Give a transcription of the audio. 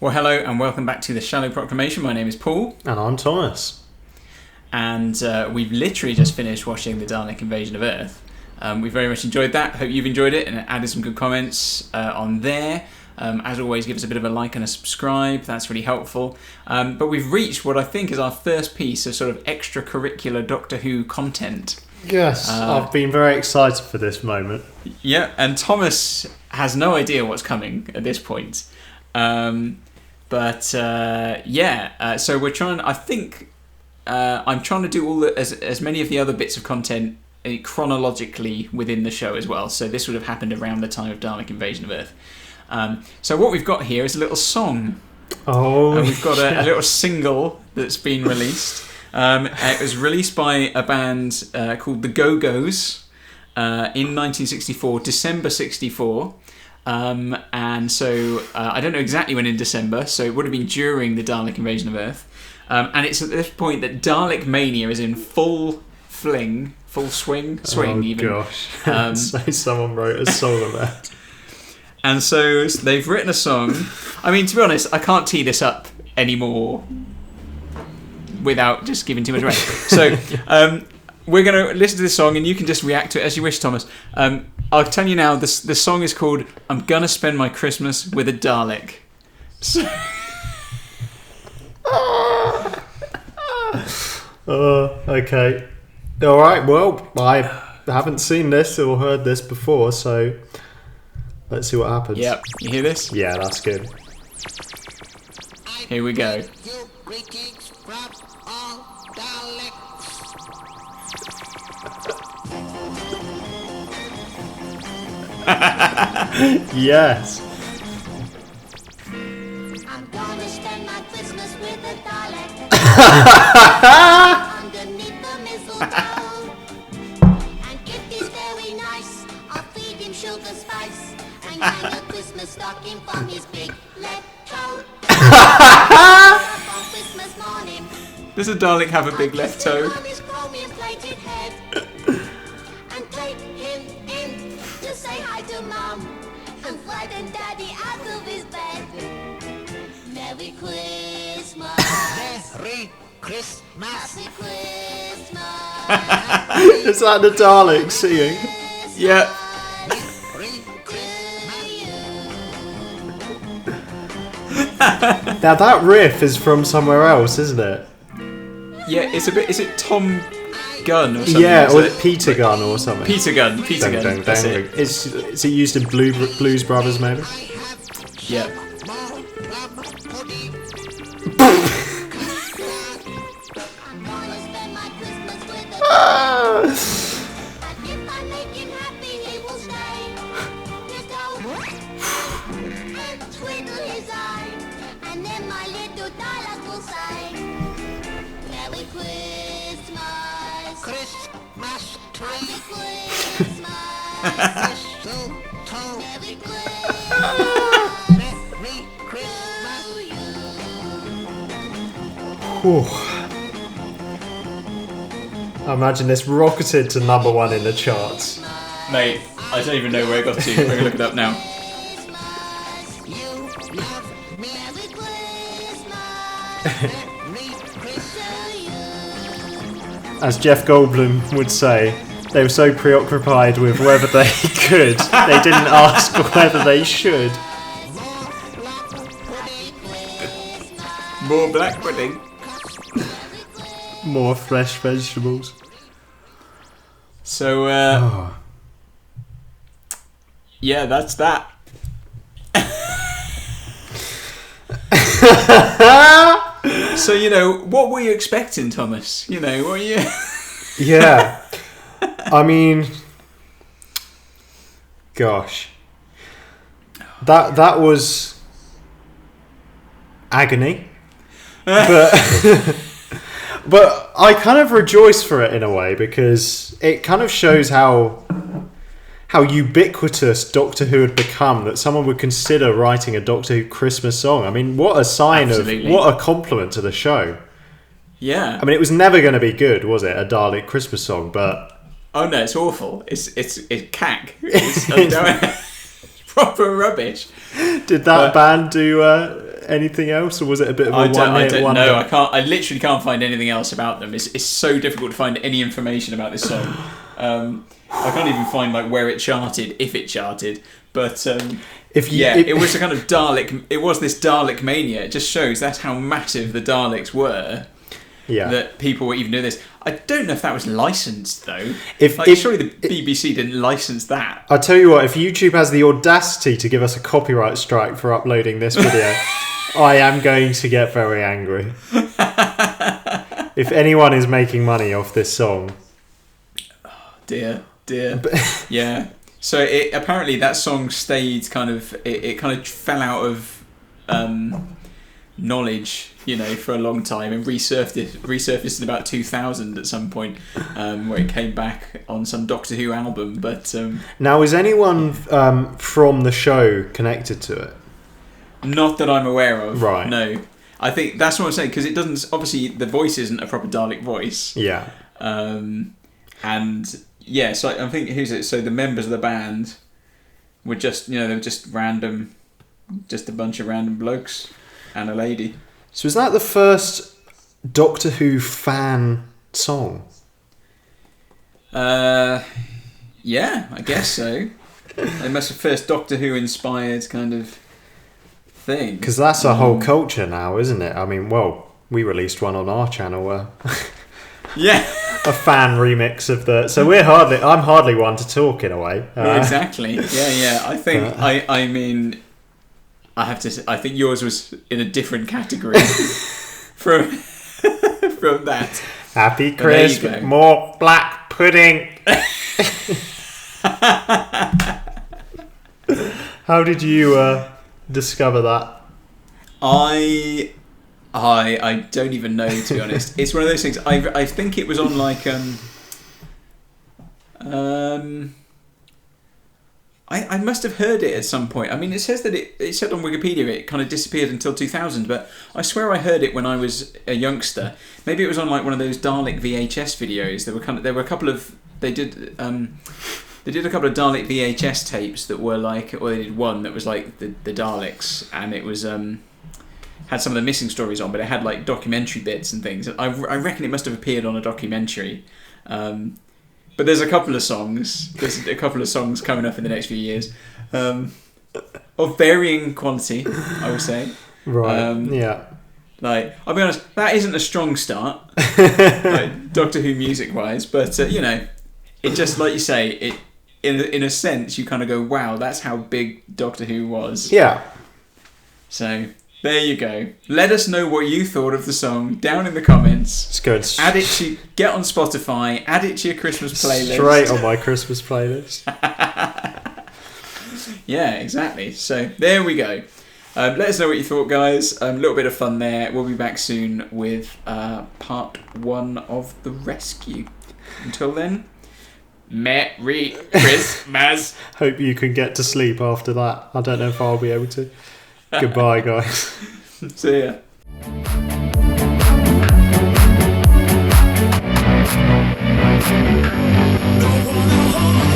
Well, hello and welcome back to the Shallow Proclamation. My name is Paul. And I'm Thomas. And we've literally just finished watching the Dalek Invasion of Earth. We very much enjoyed that. Hope you've enjoyed it and added some good comments on there. As always, give us a bit of a like and a subscribe. That's really helpful. But we've reached what I think is our first piece of sort of extracurricular Doctor Who content. Yes, I've been very excited for this moment. Yeah, and Thomas has no idea what's coming at this point. So we're trying. I think I'm trying to do all as many of the other bits of content chronologically within the show as well. So this would have happened around the time of Dalek Invasion of Earth. So what we've got here is a little song. Oh, and we've got a little single that's been released. It was released by a band called the Go-Go's in 1964, December 64. And so I don't know exactly when in December, so it would have been during the Dalek Invasion of Earth. And it's at this point that Dalek Mania is in full swing even. Oh gosh, so someone wrote a song of that. And so they've written a song. I mean, to be honest, I can't tee this up anymore without just giving too much away. So we're going to listen to this song and you can just react to it as you wish, Thomas. I'll tell you now, the song is called I'm Gonna Spend My Christmas with a Dalek. So okay. Alright, well, I haven't seen this or heard this before, so let's see what happens. Yep, you hear this? Yeah, that's good. Here we go. Greetings from all Daleks. Yes. I'm gonna spend my Christmas with a Dalek. Underneath the mistletoe. And if he's very nice, I'll feed him sugar spice. And hang a Christmas stocking from his big left toe. On Christmas morning. Does a Dalek have a big left toe? On his chromium-plated head. And take him in to say hi to Mum. And frighten Daddy out of his bed. Merry Christmas. Merry Christmas. Happy Christmas. Is that the Dalek singing? Yeah. Merry Now that riff is from somewhere else, isn't it? Yeah, it's a bit. Is it Tom Gunn or something? Yeah, is or it? Peter Gunn or something. Peter Gunn. Dang, dang, That's dang. it. Is it used in Blues Brothers maybe? Yeah. more plum pudding. I'm gonna spend my Christmas with a Dalek. And if I make him happy, he will stay. He'll go and twiddle his eye. And then my little Dalek will say, Merry Christmas. Christmas tree. Happy Christmas. Mistletoe. Merry Christmas Merry Christmas. to you. Whew. I imagine this rocketed to number 1 in the charts. Mate, I don't even know where it got to. We're going to look it up now. You love me. Merry Christmas Merry Christmas. to you. As Jeff Goldblum would say, they were so preoccupied with whether they could, they didn't ask whether they should. More plum pudding. More black pudding. More fresh vegetables. So, Oh. yeah, that's that. So, what were you expecting, Thomas? What were you... Yeah. I mean, gosh. That was agony. But but I kind of rejoice for it in a way because it kind of shows how ubiquitous Doctor Who had become, that someone would consider writing a Doctor Who Christmas song. I mean, what a sign Absolutely. of, what a compliment to the show. Yeah. I mean, it was never going to be good, was it? A Dalek Christmas song, but Oh no, it's awful. It's cack. It's proper rubbish. Did that band do anything else, or was it a bit of a I don't one-hit wonder? know. I literally can't find anything else about them. It's so difficult to find any information about this song. I can't even find like where it charted, if it charted. But it was a kind of Dalek. It was this Dalek mania. It just shows that's how massive the Daleks were. Yeah. That people were even doing this. I don't know if that was licensed though. If surely the BBC didn't license that. I tell you what, if YouTube has the audacity to give us a copyright strike for uploading this video, I am going to get very angry. If anyone is making money off this song, dear. Yeah. So apparently that song stayed kind of it kind of fell out of knowledge, for a long time, and resurfaced in about 2000 at some point, where it came back on some Doctor Who album. But now, is anyone from the show connected to it? Not that I'm aware of. Right. No. I think that's what I'm saying, because it doesn't. Obviously, the voice isn't a proper Dalek voice. Yeah. And yeah, so I think who's it? So the members of the band were just, they were just random, just a bunch of random blokes and a lady. So is that the first Doctor Who fan song? Yeah, I guess so. It must have first Doctor Who inspired kind of thing. Because that's a whole culture now, isn't it? I mean, we released one on our channel. Yeah. A fan remix of the. So I'm hardly one to talk in a way. Exactly. Yeah. I think. I mean, I have to say, I think yours was in a different category from that. Happy Christmas, more black pudding. How did you discover that? I don't even know, to be honest. It's one of those things. I think it was on like I must have heard it at some point. I mean, it says that it said on Wikipedia it kind of disappeared until 2000, but I swear I heard it when I was a youngster. Maybe it was on like one of those Dalek VHS videos. There were a couple of they did a couple of Dalek VHS tapes that were like, or they did one that was like the Daleks, and it was had some of the missing stories on, but it had like documentary bits and things. I reckon it must have appeared on a documentary. But there's a couple of songs. There's a couple of songs coming up in the next few years, of varying quality, I would say. Right. Yeah. Like, I'll be honest, that isn't a strong start, like, Doctor Who music-wise. But it just, like you say, it in a sense you kind of go, wow, that's how big Doctor Who was. Yeah. So there you go. Let us know what you thought of the song down in the comments. It's good. Get on Spotify, add it to your Christmas playlist. Straight on my Christmas playlist. Yeah, exactly. So there we go. Let us know what you thought, guys. A little bit of fun there. We'll be back soon with part 1 of The Rescue. Until then, Merry Christmas. Hope you can get to sleep after that. I don't know if I'll be able to. Goodbye, guys. See ya. Don't wanna hold